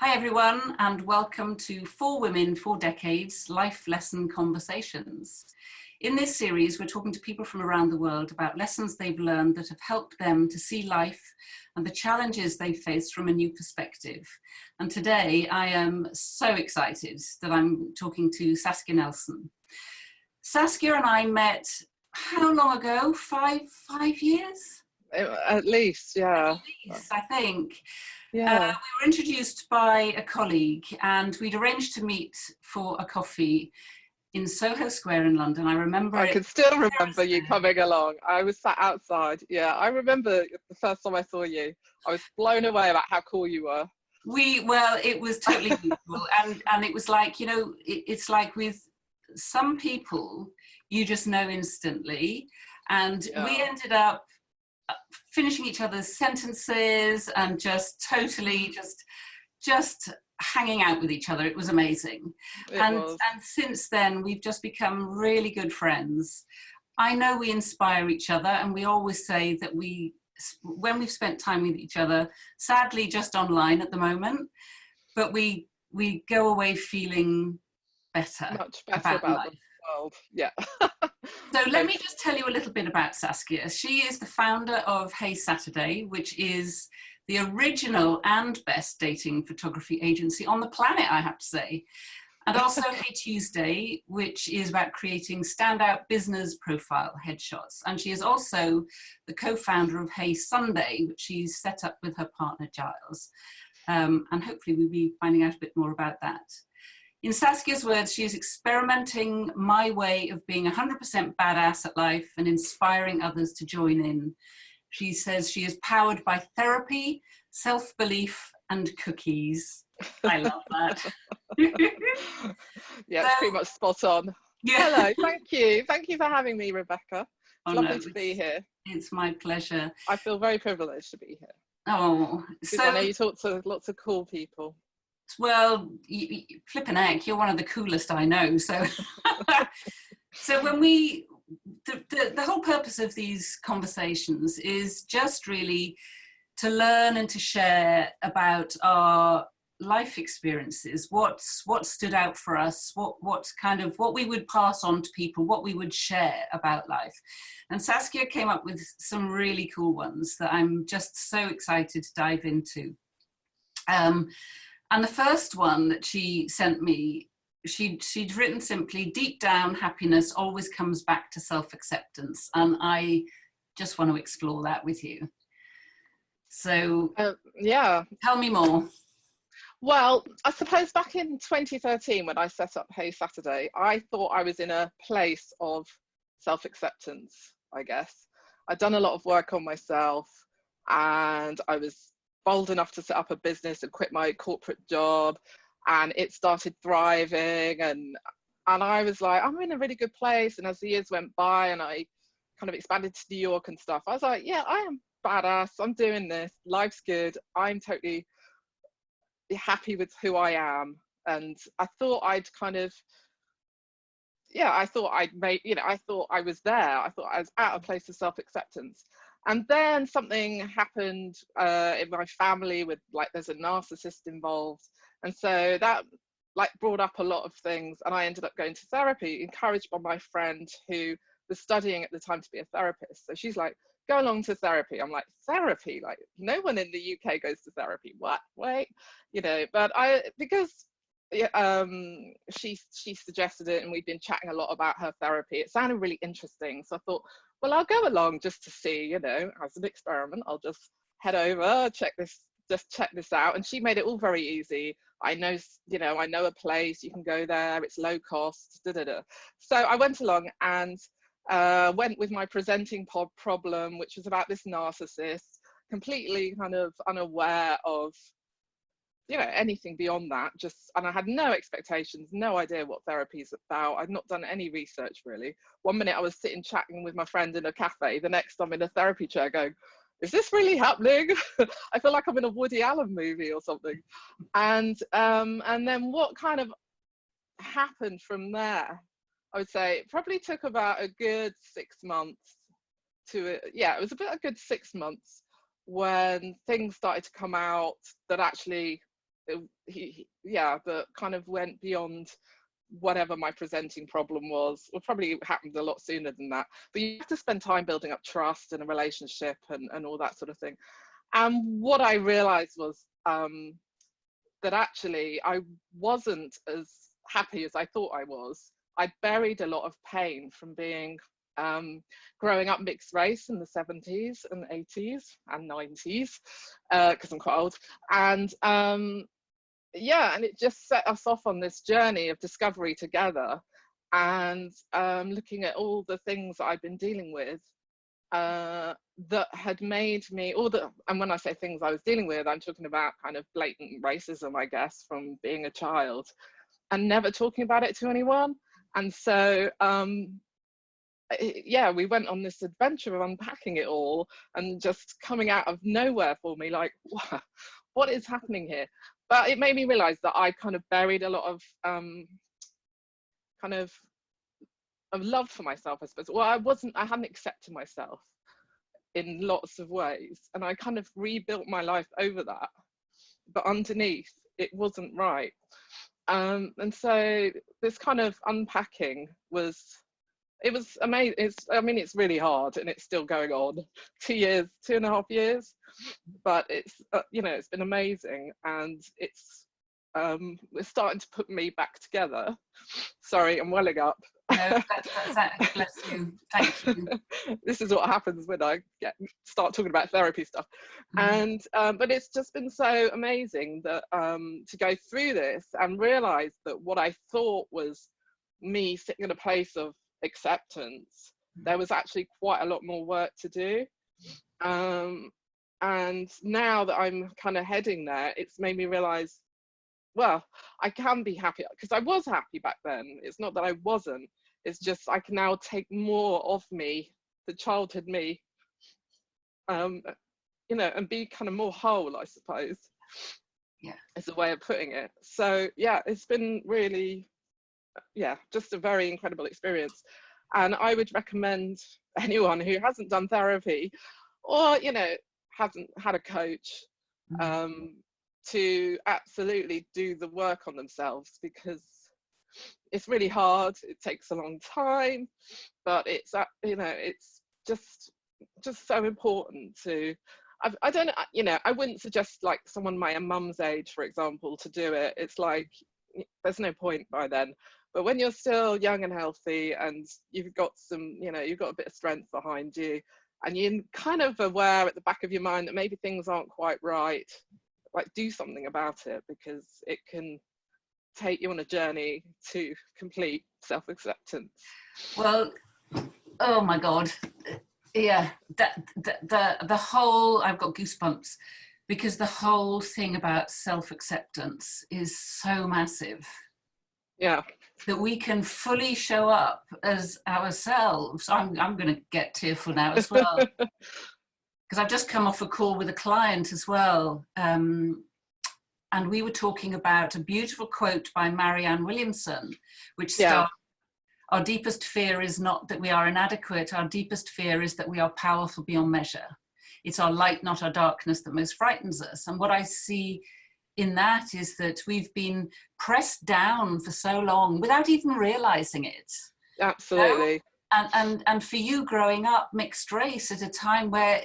Hi everyone, and welcome to 4 Women, 4 Decades Life Lesson Conversations. In this series, we're talking to people from around the world about lessons they've learned that have helped them to see life and the challenges they face from a new perspective. And today I am so excited that I'm talking to Saskia Nelson. Saskia and I met how long ago? Five years? At least, yeah. At least, I think. Yeah. We were introduced by a colleague and we'd arranged to meet for a coffee in Soho Square in London. I remember I can still remember you coming along. I was sat outside. Yeah, I remember the first time I saw you. I was blown away about how cool you were. Well, it was totally beautiful. and it was like, you know, it's like with some people, you just know instantly. And we ended up finishing each other's sentences and just totally just hanging out with each other. It was amazing. And since then we've just become really good friends. I know we inspire each other, and we always say that when we've spent time with each other, sadly just online at the moment, but we go away feeling better, much better about life. The world. Yeah. So let me just tell you a little bit about Saskia. She is the founder of Hey Saturday, which is the original and best dating photography agency on the planet, I have to say. And also Hey Tuesday, which is about creating standout business profile headshots. And she is also the co-founder of Hey Sunday, which she's set up with her partner Giles. And hopefully we'll be finding out a bit more about that. In Saskia's words, she is experimenting my way of being 100% badass at life and inspiring others to join in. She says she is powered by therapy, self-belief, and cookies. I love that. Yeah, it's pretty much spot on. Yeah. Hello, thank you. Thank you for having me, Rebecca. It's lovely to be here. It's my pleasure. I feel very privileged to be here. Oh, so I know you talk to lots of cool people. Well, flippin' heck, you're one of the coolest I know. So, so when the whole purpose of these conversations is just really to learn and to share about our life experiences, what stood out for us, what we would pass on to people, what we would share about life. And Saskia came up with some really cool ones that I'm just so excited to dive into. And the first one that she sent me, she'd written simply, deep down, happiness always comes back to self-acceptance. And I just want to explore that with you. So yeah, tell me more. Well, I suppose back in 2013, when I set up Hey Saturday, I thought I was in a place of self-acceptance, I guess. I'd done a lot of work on myself, and I was bold enough to set up a business and quit my corporate job, and it started thriving, and I was like, I'm in a really good place. And as the years went by and I kind of expanded to New York and stuff, I was like, yeah, I am badass, I'm doing this, life's good, I'm totally happy with who I am. And I thought I'd kind of, I thought I'd made, I thought I was there, I thought I was at a place of self-acceptance. And then something happened in my family with, like, there's a narcissist involved. And so that brought up a lot of things. And I ended up going to therapy, encouraged by my friend who was studying at the time to be a therapist. So she's like, go along to therapy. I'm like, therapy? Like, no one in the UK goes to therapy. What? Wait, but because she suggested it, and we've been chatting a lot about her therapy. It sounded really interesting. So I thought, well, I'll go along just to see, as an experiment. I'll just head over, check this out. And she made it all very easy. I know, I know a place, you can go there, it's low cost, So I went along and went with my presenting problem, which was about this narcissist, completely kind of unaware of anything beyond that, and I had no expectations, no idea what therapy is about. I'd not done any research really. One minute I was sitting chatting with my friend in a cafe, the next I'm in a therapy chair going, is this really happening? I feel like I'm in a Woody Allen movie or something. And then what kind of happened from there, I would say it probably took about a good 6 months it was about a good 6 months when things started to come out that actually that kind of went beyond whatever my presenting problem was. Well, probably happened a lot sooner than that, but you have to spend time building up trust in a relationship and all that sort of thing. And what I realized was that actually I wasn't as happy as I thought I was. I buried a lot of pain from being growing up mixed race in the 70s and 80s and 90s, because I'm quite old. And yeah, and it just set us off on this journey of discovery together, and looking at all the things that I've been dealing with that had made me, and when I say things I was dealing with, I'm talking about kind of blatant racism, I guess, from being a child, and never talking about it to anyone. And so yeah, we went on this adventure of unpacking it all, and just coming out of nowhere for me, like, what is happening here? But it made me realize that I kind of buried a lot of kind of love for myself, I suppose. Well, I hadn't accepted myself in lots of ways, and I kind of rebuilt my life over that, but underneath it wasn't right. And so this kind of unpacking was amazing. It's really hard, and it's still going on. 2.5 years, but it's it's been amazing, and it's starting to put me back together. Sorry, I'm welling up. No, that's bless you. Thank you. This is what happens when I start talking about therapy stuff. And but it's just been so amazing that to go through this and realize that what I thought was me sitting in a place of acceptance, there was actually quite a lot more work to do. And now that I'm kind of heading there, it's made me realize, well, I can be happy, because I was happy back then. It's not that I wasn't, it's just I can now take more of me, the childhood me, and be kind of more whole, I suppose. Yeah, is a way of putting it. So yeah, it's been really, just a very incredible experience. And I would recommend anyone who hasn't done therapy, or hasn't had a coach, to absolutely do the work on themselves, because it's really hard, it takes a long time, but it's it's just so important to, I don't know, I wouldn't suggest like someone my mum's age, for example, to do it. It's like there's no point by then. But when you're still young and healthy, and you've got some, you've got a bit of strength behind you, and you're kind of aware at the back of your mind that maybe things aren't quite right, like, do something about it, because it can take you on a journey to complete self-acceptance. Well, oh my God. Yeah, the whole, I've got goosebumps, because the whole thing about self-acceptance is so massive. Yeah. That we can fully show up as ourselves. I'm going to get tearful now as well, because I've just come off a call with a client as well. And we were talking about a beautiful quote by Marianne Williamson, which starts, our deepest fear is not that we are inadequate. Our deepest fear is that we are powerful beyond measure. It's our light, not our darkness, that most frightens us. And what I see in that is that we've been pressed down for so long without even realizing it. Absolutely. And for you growing up mixed race at a time where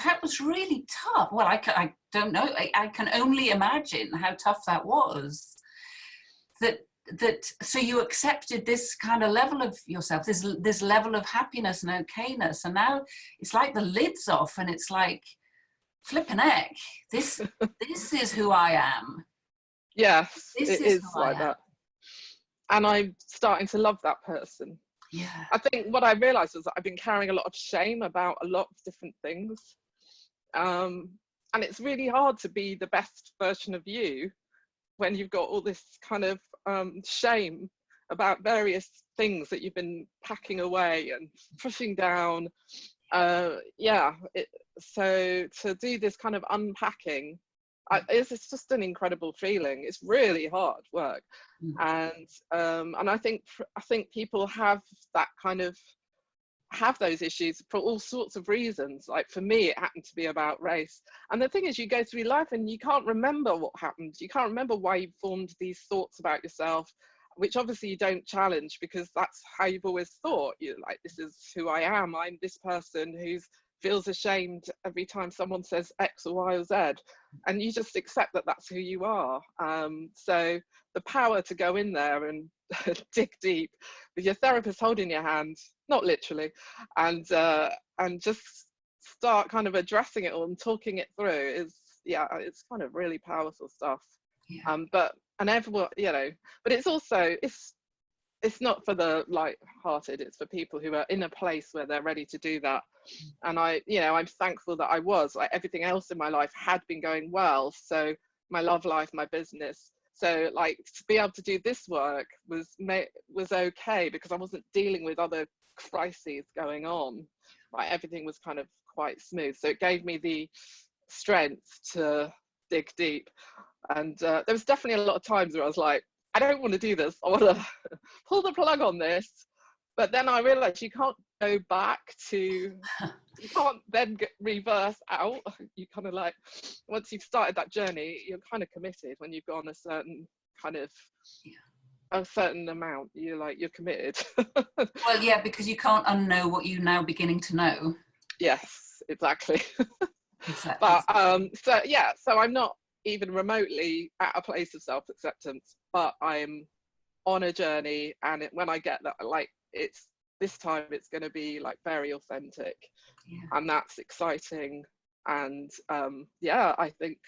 that was really tough. Well, I don't know. I can only imagine how tough that was. So you accepted this kind of level of yourself, this level of happiness and okayness, and now it's like the lid's off, and it's like, flippin' heck, this is who I am. Yes, it is like that. And I'm starting to love that person. Yeah. I think what I realized was that I've been carrying a lot of shame about a lot of different things. And it's really hard to be the best version of you when you've got all this kind of shame about various things that you've been packing away and pushing down. So to do this kind of unpacking, it's just an incredible feeling. It's really hard work. And I think people have that kind of have those issues for all sorts of reasons. Like for me, it happened to be about race. And the thing is, you go through life and you can't remember what happened. You can't remember why you formed these thoughts about yourself, which obviously you don't challenge, because that's how you've always thought. You're like, this is who I am. I'm this person who feels ashamed every time someone says X or Y or Z. And you just accept that that's who you are. So the power to go in there and dig deep with your therapist holding your hand, not literally, and just start kind of addressing it all and talking it through is, yeah, it's kind of really powerful stuff. Yeah. But everyone, you know, but it's also, it's not for the light-hearted. It's for people who are in a place where they're ready to do that. And I'm thankful that I was, like, everything else in my life had been going well. So my love life, my business. So like to be able to do this work was okay, because I wasn't dealing with other crises going on. Like everything was kind of quite smooth. So it gave me the strength to dig deep. And there was definitely a lot of times where I was like, I don't want to do this. I want to pull the plug on this. But then I realized you can't go back to, you can't then reverse out. You kind of like, once you've started that journey, you're kind of committed. When you've gone a certain kind of, a certain amount, you're committed. Well, yeah, because you can't unknow what you're now beginning to know. Yes, exactly. Exactly. But so I'm not even remotely at a place of self-acceptance, but I'm on a journey, and when I get that, like, it's this time it's going to be like very authentic, and that's exciting. And I think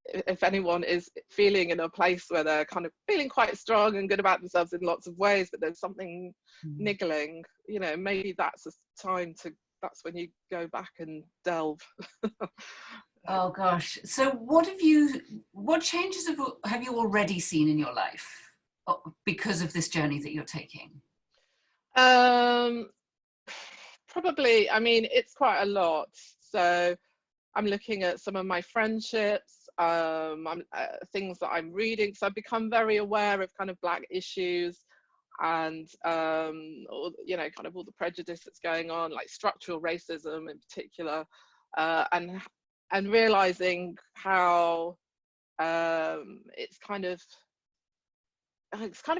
if anyone is feeling in a place where they're kind of feeling quite strong and good about themselves in lots of ways, but there's something niggling, maybe that's a time to, that's when you go back and delve. Oh gosh. So what changes have you already seen in your life because of this journey that you're taking? Probably, I mean, it's quite a lot. So I'm looking at some of my friendships, things that I'm reading. So I've become very aware of kind of Black issues, and kind of all the prejudice that's going on, like structural racism in particular, and realizing how it's kind of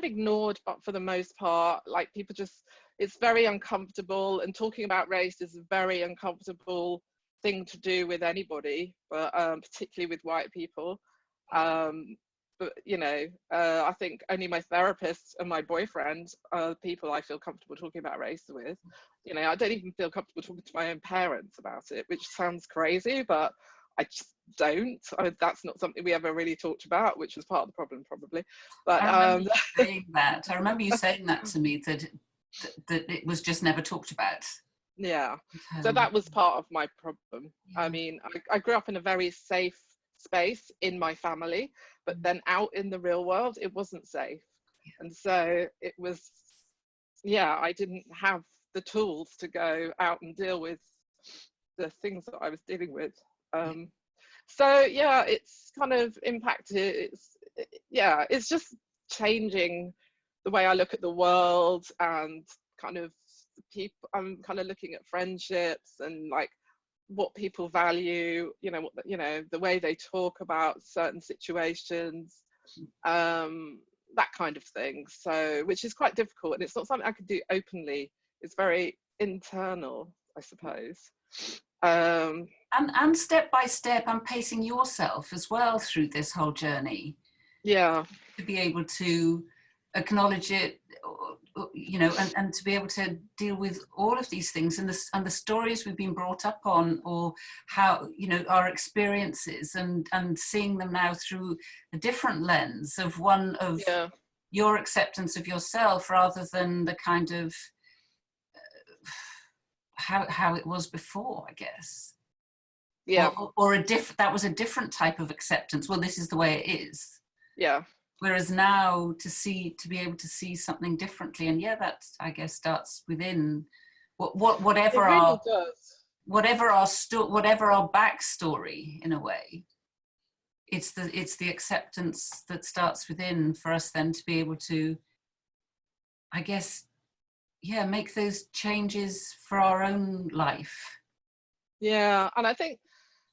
ignored, but for the most part, like people just, it's very uncomfortable, and talking about race is a very uncomfortable thing to do with anybody, but particularly with white people. But I think only my therapist and my boyfriend are the people I feel comfortable talking about race with. I don't even feel comfortable talking to my own parents about it, which sounds crazy, but I just don't. That's not something we ever really talked about, which was part of the problem, probably. But I remember you saying that. I remember you saying that to me, that it was just never talked about. Yeah. So that was part of my problem. I mean, I grew up in a very safe space in my family, but then out in the real world, it wasn't safe. And so it was, I didn't have the tools to go out and deal with the things that I was dealing with. So it's kind of impacted. It's just changing the way I look at the world, and kind of people. I'm kind of looking at friendships and like what people value. The way they talk about certain situations, that kind of thing. So, which is quite difficult, and it's not something I could do openly. It's very internal, I suppose. And step by step, and pacing yourself as well through this whole journey. Yeah. To be able to acknowledge it, and to be able to deal with all of these things, and the stories we've been brought up on, or how, our experiences, and seeing them now through a different lens of one of your acceptance of yourself, rather than the kind of how it was before, I guess. Yeah. Or that was a different type of acceptance. Well, this is the way it is. Yeah. Whereas now to be able to see something differently, and that, I guess, starts within whatever it really does. whatever our backstory, in a way. It's the acceptance that starts within, for us then to be able to, I guess, yeah, make those changes for our own life. Yeah, and I think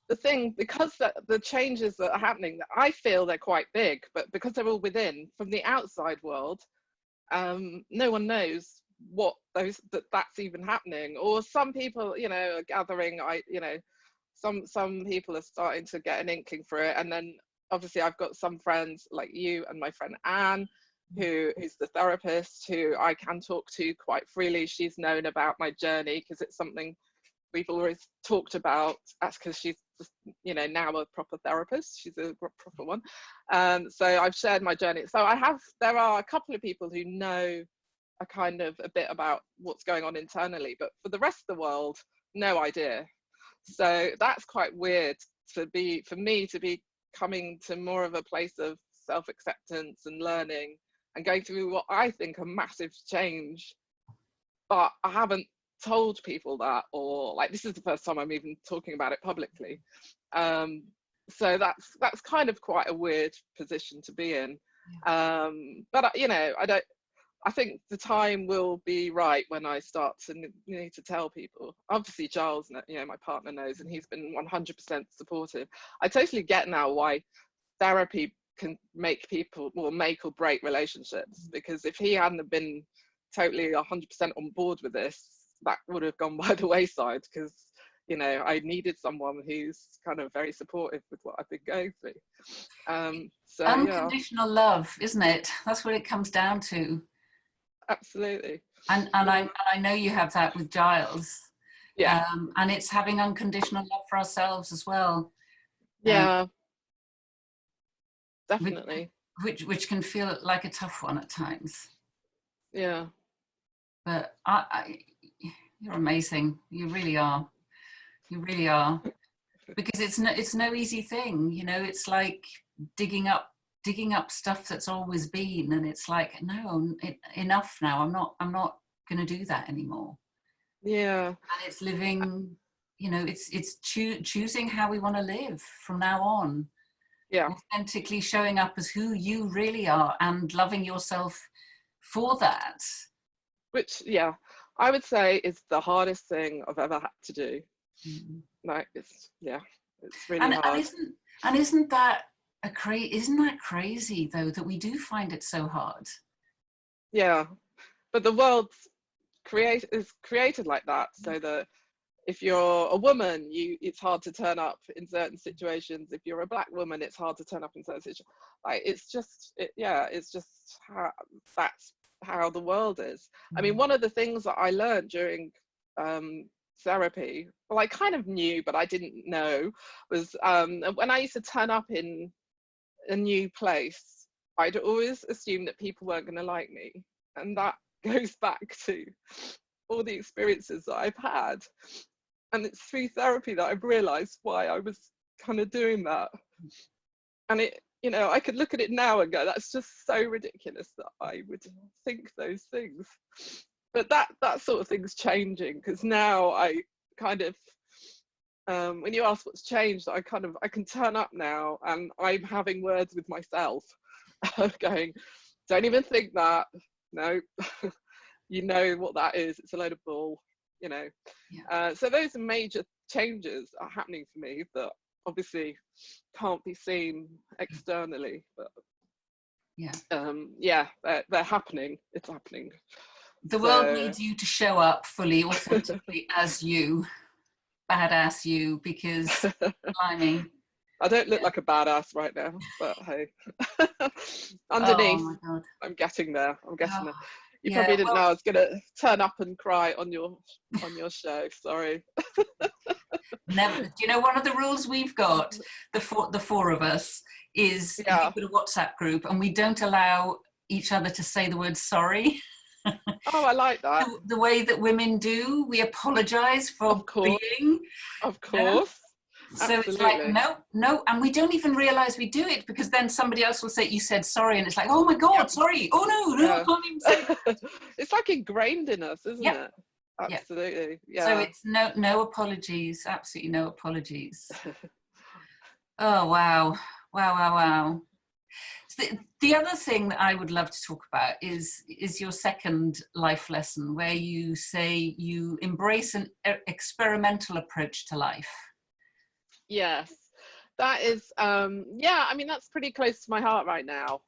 the thing, because the changes that are happening, I feel they're quite big, but because they're all within, from the outside world, no one knows what that's even happening. Or some people, you know, are gathering, some people are starting to get an inkling for it. And then obviously I've got some friends like you and my friend Anne, who's the therapist, who I can talk to quite freely. She's known about my journey because it's something we've always talked about. That's because she's, you know, now a proper therapist. She's a proper one. So I've shared my journey. So there are a couple of people who know a kind of a bit about what's going on internally, but for the rest of the world, no idea. So that's quite weird for me to be coming to more of a place of self-acceptance and learning and going through what I think a massive change, but I haven't told people that, or like, this is the first time I'm even talking about it publicly. So that's kind of quite a weird position to be in. But you know, I think the time will be right when I start to need to tell people. Obviously Giles, you know, my partner knows, and he's been 100% supportive. I totally get now why therapy can make people, or make or break relationships, because if he hadn't been totally 100% on board with this, that would have gone by the wayside, because, you know, I needed someone who's kind of very supportive with what I've been going through. So Unconditional love, isn't it? That's what it comes down to. Absolutely. And I know you have that with Giles. Yeah. And it's having unconditional love for ourselves as well. Yeah. Definitely. Which can feel like a tough one at times. Yeah. But you're amazing. You really are. You really are. Because it's no easy thing, you know. It's like digging up stuff that's always been, and it's like, no, enough now. I'm not going to do that anymore. Yeah. And it's living, you know, it's choosing how we want to live from now on. Yeah. Authentically showing up as who you really are and loving yourself for that. Which, yeah, I would say is the hardest thing I've ever had to do. Like, it's really hard. And isn't that crazy though, that we do find it so hard? Yeah, but the world's is created like that, so that if you're a woman, it's hard to turn up in certain situations. If you're a black woman, it's hard to turn up in certain situations. Like, it's just that's how the world is. I mean, one of the things that I learned during therapy, well, I kind of knew, but I didn't know, was when I used to turn up in a new place, I'd always assume that people weren't going to like me. And that goes back to all the experiences that I've had. And it's through therapy that I've realized why I was kind of doing that. And it, you know, I could look at it now and go, that's just so ridiculous that I would think those things. But that sort of thing's changing, because now I kind of, when you ask what's changed, I can turn up now, and I'm having words with myself, going, don't even think that, no, you know what that is, it's a load of bull, you know. Yeah. So those major changes are happening for me that obviously can't be seen externally, but they're happening. It's happening. The world needs you to show up fully, authentically as you, badass you, because blimey, I don't look like a badass right now, but hey, underneath, I'm getting there. there. You probably didn't know I was gonna turn up and cry on your show. Sorry. Never. Do you know, one of the rules we've got, the four of us, is we've got a WhatsApp group, and we don't allow each other to say the word sorry. Oh, I like that. The way that women do, we apologize for being. Of course. So absolutely. It's like, no, and we don't even realize we do it, because then somebody else will say, you said sorry, and it's like, oh my God, sorry. Oh no, I can't even say that. It's like ingrained in us, isn't it? Absolutely. Yeah. So it's no apologies, absolutely no apologies. Oh, wow. The other thing that I would love to talk about is your second life lesson, where you say you embrace an experimental approach to life. Yes, that is, yeah, I mean, that's pretty close to my heart right now,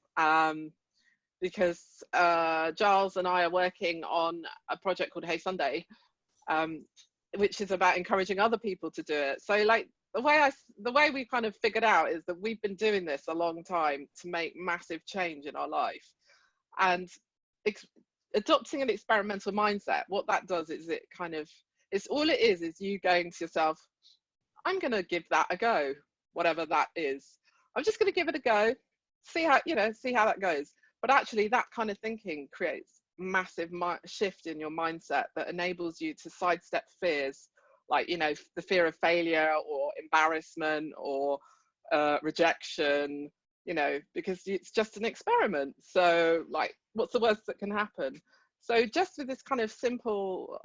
because Giles and I are working on a project called Hey Sunday, which is about encouraging other people to do it. So like the way we kind of figured out is that we've been doing this a long time to make massive change in our life, and adopting an experimental mindset, what that does is it's all it is you going to yourself, I'm going to give that a go, whatever that is. I'm just going to give it a go, see how that goes. But actually that kind of thinking creates massive shift in your mindset that enables you to sidestep fears, like, the fear of failure or embarrassment or rejection, because it's just an experiment. So like, what's the worst that can happen? So just with this kind of simple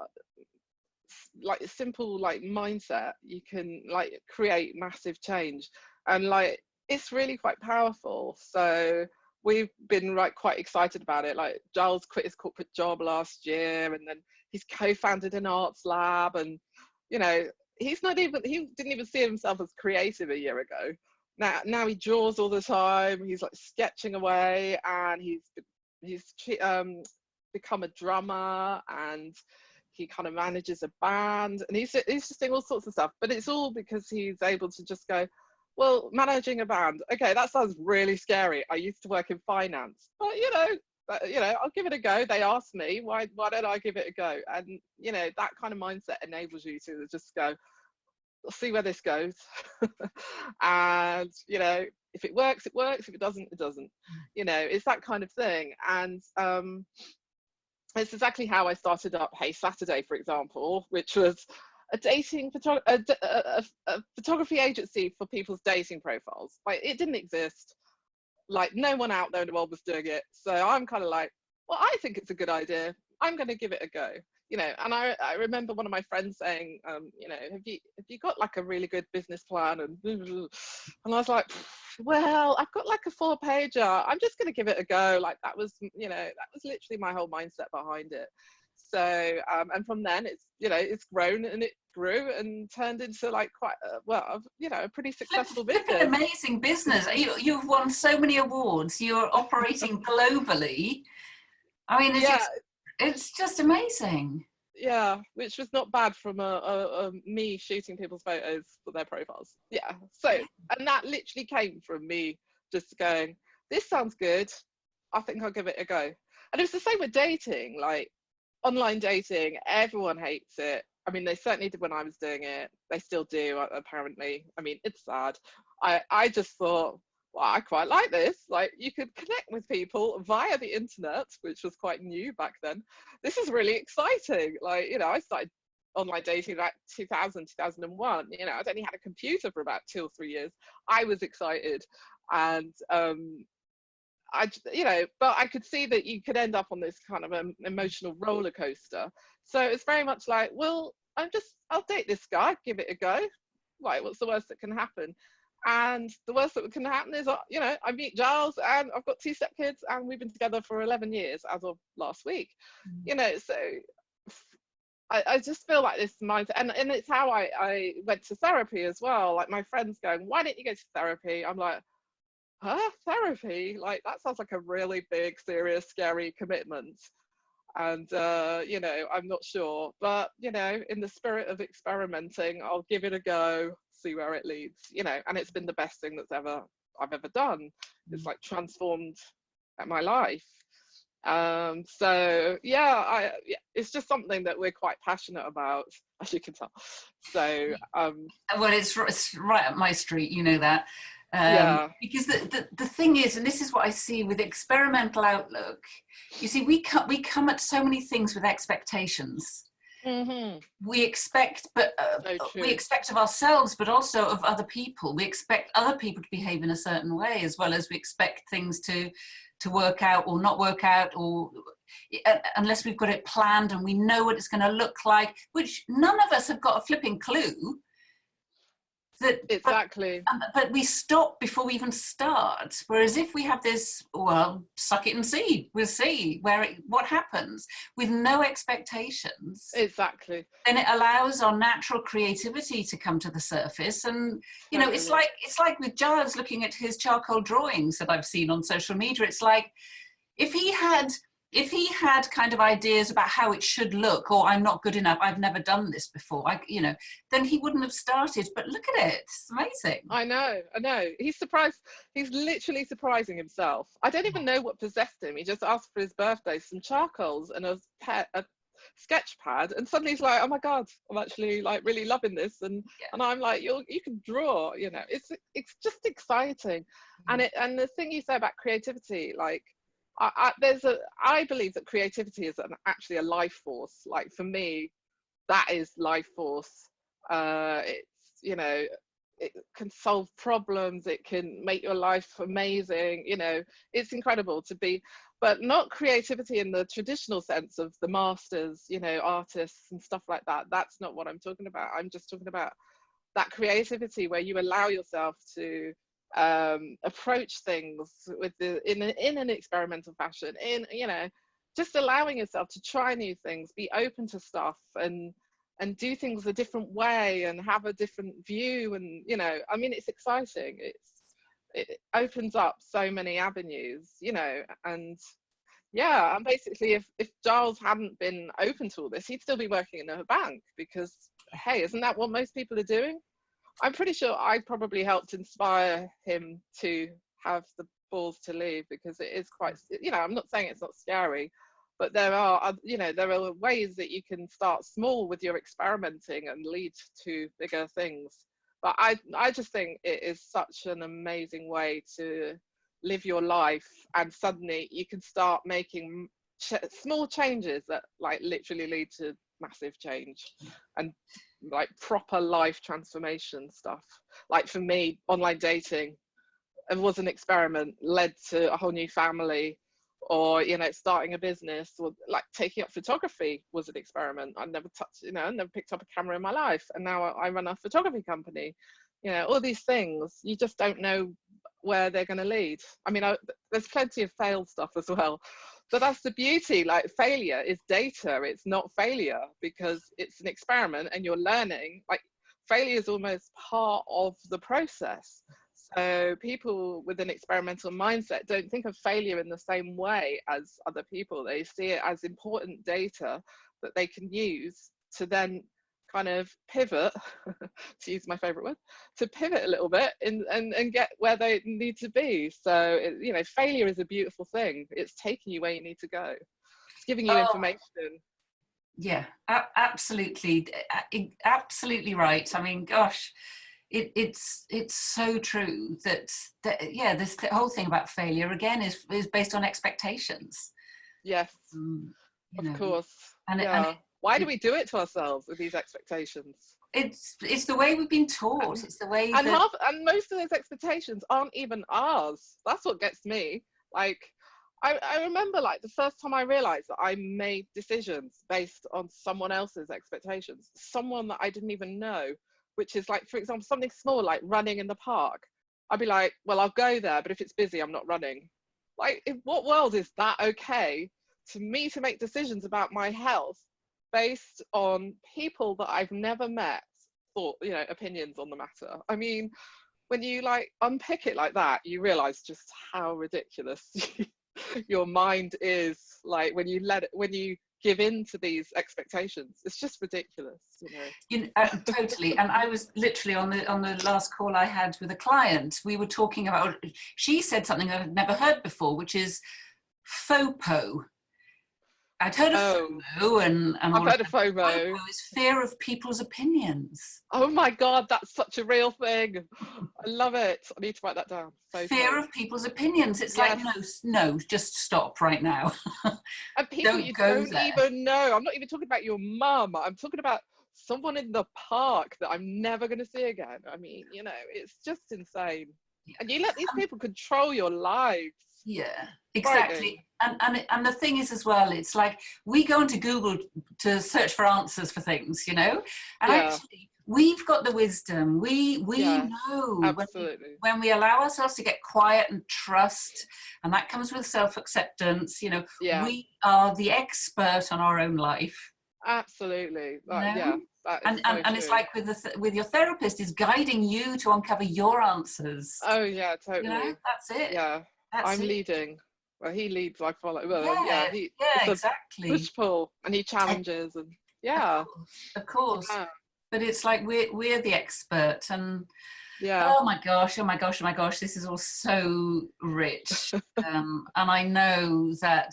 mindset, you can like create massive change, and like it's really quite powerful. So we've been like quite excited about it. Like Giles quit his corporate job last year, and then he's co-founded an arts lab, and he didn't even see himself as creative a year ago. Now he draws all the time. He's like sketching away, and he's become a drummer, and he kind of manages a band, and he's just doing all sorts of stuff. But it's all because he's able to just go, well, managing a band, okay, that sounds really scary. I used to work in finance, but I'll give it a go. They asked me, why don't I give it a go? And that kind of mindset enables you to just go, we'll see where this goes. And if it works, it works. If it doesn't, it doesn't. It's that kind of thing. And it's exactly how I started up Hey Saturday, for example, which was a photography agency for people's dating profiles. Like, it didn't exist. Like, no one out there in the world was doing it. So I'm kind of like, well, I think it's a good idea. I'm going to give it a go. And I remember one of my friends saying, have you got like a really good business plan? And I was like, well, I've got like a 4-pager. I'm just going to give it a go. Like, that was literally my whole mindset behind it. So, and from then it's grown, and it grew and turned into like quite a pretty successful business. An amazing business. You've won so many awards. You're operating globally. I mean, it's just amazing. Yeah, which was not bad from me shooting people's photos for their profiles. Yeah. So, and that literally came from me just going, this sounds good. I think I'll give it a go. And it was the same with dating, like online dating. Everyone hates it. I mean, they certainly did when I was doing it. They still do, apparently. I mean, it's sad. I just thought, well, I quite like this. Like, you could connect with people via the internet, which was quite new back then. This is really exciting. Like, I started online dating about 2000, 2001. I'd only had a computer for about 2 or 3 years. I was excited. And, but I could see that you could end up on this kind of emotional roller coaster. So it's very much like, well, I'll date this guy, give it a go. Like, what's the worst that can happen? And the worst that can happen is, I meet Giles, and I've got 2 stepkids, and we've been together for 11 years as of last week. So I just feel like this mindset, and it's how I went to therapy as well. Like, my friends going, why didn't you go to therapy? I'm like, therapy? Like, that sounds like a really big, serious, scary commitment. And, I'm not sure, but, in the spirit of experimenting, I'll give it a go, see where it leads, and it's been the best thing I've ever done. It's like transformed my life. So yeah, it's just something that we're quite passionate about, as you can tell. So well, it's right up my street, that. Yeah. Because the thing is, and this is what I see with experimental outlook, you see, we come at so many things with expectations. Mm-hmm. We expect, but we expect of ourselves, but also of other people. We expect other people to behave in a certain way, as well as we expect things to work out or not work out, or unless we've got it planned and we know what it's going to look like, which none of us have got a flipping clue. That, exactly. but we stop before we even start. Whereas if we have this, well, suck it and see, we'll see what happens with no expectations. Exactly. Then it allows our natural creativity to come to the surface. And, you know, it's like with Giles looking at his charcoal drawings that I've seen on social media. It's like, if he had kind of ideas about how it should look, or I'm not good enough, I've never done this before, you know, then he wouldn't have started. But look at it, it's amazing. I know. He's surprised. He's literally surprising himself. I don't even know what possessed him. He just asked for his birthday some charcoals and a sketch pad, and suddenly he's like, oh my God, I'm actually like really loving this. And I'm like, you can draw, you know, it's just exciting. And the thing you say about creativity, like, I believe that creativity is actually a life force. Like, for me, that is life force. It's, you know, it can solve problems, it can make your life amazing, you know, it's incredible to be, but not creativity in the traditional sense of the masters, you know, artists and stuff like that. That's not what I'm talking about. I'm just talking about that creativity where you allow yourself to approach things with in an experimental fashion, you know, just allowing yourself to try new things, be open to stuff, and do things a different way and have a different view. And, you know, I mean, it's exciting. It opens up so many avenues, you know. And yeah, and basically if Giles hadn't been open to all this, he'd still be working in a bank, because, hey, isn't that what most people are doing? I'm pretty sure I probably helped inspire him to have the balls to leave, because it is quite, you know, I'm not saying it's not scary, but there are, you know, there are ways that you can start small with your experimenting and lead to bigger things. But I just think it is such an amazing way to live your life, and suddenly you can start making small changes that like literally lead to massive change and like proper life transformation stuff. Like for me, online dating, it was an experiment, led to a whole new family, or, you know, starting a business, or like taking up photography was an experiment. I never touched, you know, I never picked up a camera in my life, and now I run a photography company. You know, all these things, you just don't know where they're going to lead. I mean, there's plenty of failed stuff as well, but that's the beauty. Like, failure is data, it's not failure, because it's an experiment and you're learning. Like, failure is almost part of the process. So people with an experimental mindset don't think of failure in the same way as other people. They see it as important data that they can use to then kind of pivot, to use my favorite word, to pivot a little bit and get where they need to be. So, you know, failure is a beautiful thing. It's taking you where you need to go. It's giving you information. Yeah, absolutely. Absolutely right. I mean, gosh, it's so true that yeah, this whole thing about failure again is based on expectations. Yes, of course. And why do we do it to ourselves with these expectations? It's the way we've been taught. It's the way and most of those expectations aren't even ours. That's what gets me. Like, I remember, like, the first time I realized that I made decisions based on someone else's expectations, someone that I didn't even know, which is, like, for example, something small like running in the park. I'd be like, well, I'll go there, but if it's busy, I'm not running. Like, in what world is that okay to me to make decisions about my health based on people that I've never met, you know, opinions on the matter? I mean, when you like unpick it like that, you realize just how ridiculous your mind is. Like, when you give in to these expectations, it's just ridiculous, you know. Totally. And I was literally on the last call I had with a client, we were talking about, she said something I've never heard before, which is FOPO. I'd heard of FOMO, and I've heard of FOMO. FOMO is fear of people's opinions. Oh my God, that's such a real thing. I love it. I need to write that down. Fear of people's opinions. It's like, no, just stop right now. And people you don't even know. I'm not even talking about your mum. I'm talking about someone in the park that I'm never going to see again. I mean, you know, it's just insane. Yeah. And you let these people control your lives. Yeah, exactly. And the thing is as well, it's like we go into Google to search for answers for things, you know, and actually we've got the wisdom. We know absolutely. when we allow ourselves to get quiet and trust, and that comes with self-acceptance, you know, we are the expert on our own life. Absolutely. Yeah. That is and it's like with your therapist is guiding you to uncover your answers. Oh yeah, totally. You know, that's it. Yeah. I'm leading. Well, he leads, I follow. Well, it's exactly. Push pull, and he challenges, and of course. Yeah. But it's like we're the expert, and yeah. Oh my gosh, this is all so rich. And I know that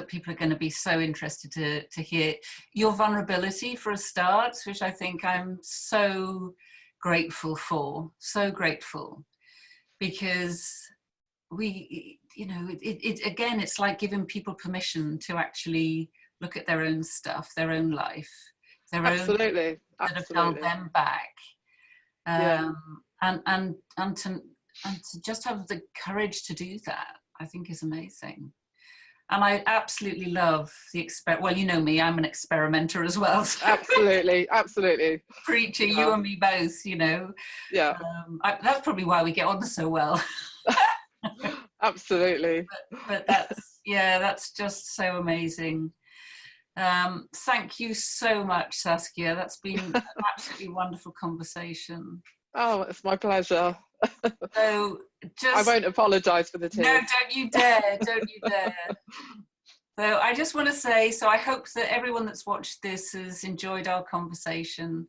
people are going to be so interested to hear your vulnerability for a start, which I think I'm so grateful for. So grateful, because we, you know, again, it's like giving people permission to actually look at their own stuff, their own life, their own that have held them back. And to just have the courage to do that, I think is amazing. And I absolutely love well, you know me, I'm an experimenter as well. So absolutely. Preacher, you and me both, you know. Yeah. That's probably why we get on so well. Absolutely. But that's just so amazing. Thank you so much, Saskia. That's been an absolutely wonderful conversation. Oh, it's my pleasure. So I won't apologise for the tears. No, don't you dare, don't you dare. So I just want to say, so I hope that everyone that's watched this has enjoyed our conversation.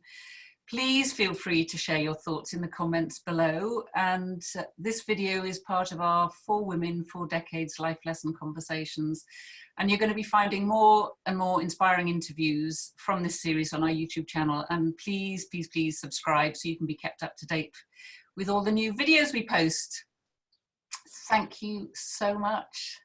Please feel free to share your thoughts in the comments below. And this video is part of our 4 Women, 4 Decades Life Lesson Conversations. And you're going to be finding more and more inspiring interviews from this series on our YouTube channel. And please, please, please subscribe so you can be kept up to date with all the new videos we post. Thank you so much.